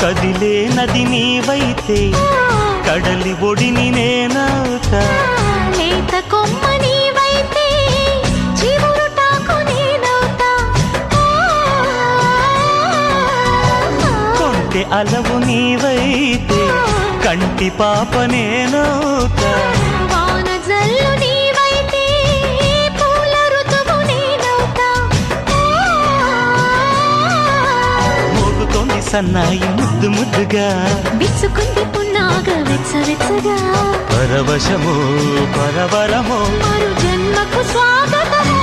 కదిలే నది నీవైతే కడలి ఒడిని నేనవుతా. లేత కొమ్మ నీవైతే చివురుటాకు నేనవుతా. కొంటె అలవు నీవైతే కంటి పాప నేనవుతా. వాన జల్లు నీవైతే పూల ఋతువు నేనవుతా. మోగుతోంది సన్నాయి ముద్దు ముద్దుగా, విచ్చుకుంది పున్నాగ వెచ్చవెచ్చగా. పరవశమో పరవరమో మరు జన్మకు స్వాగతము.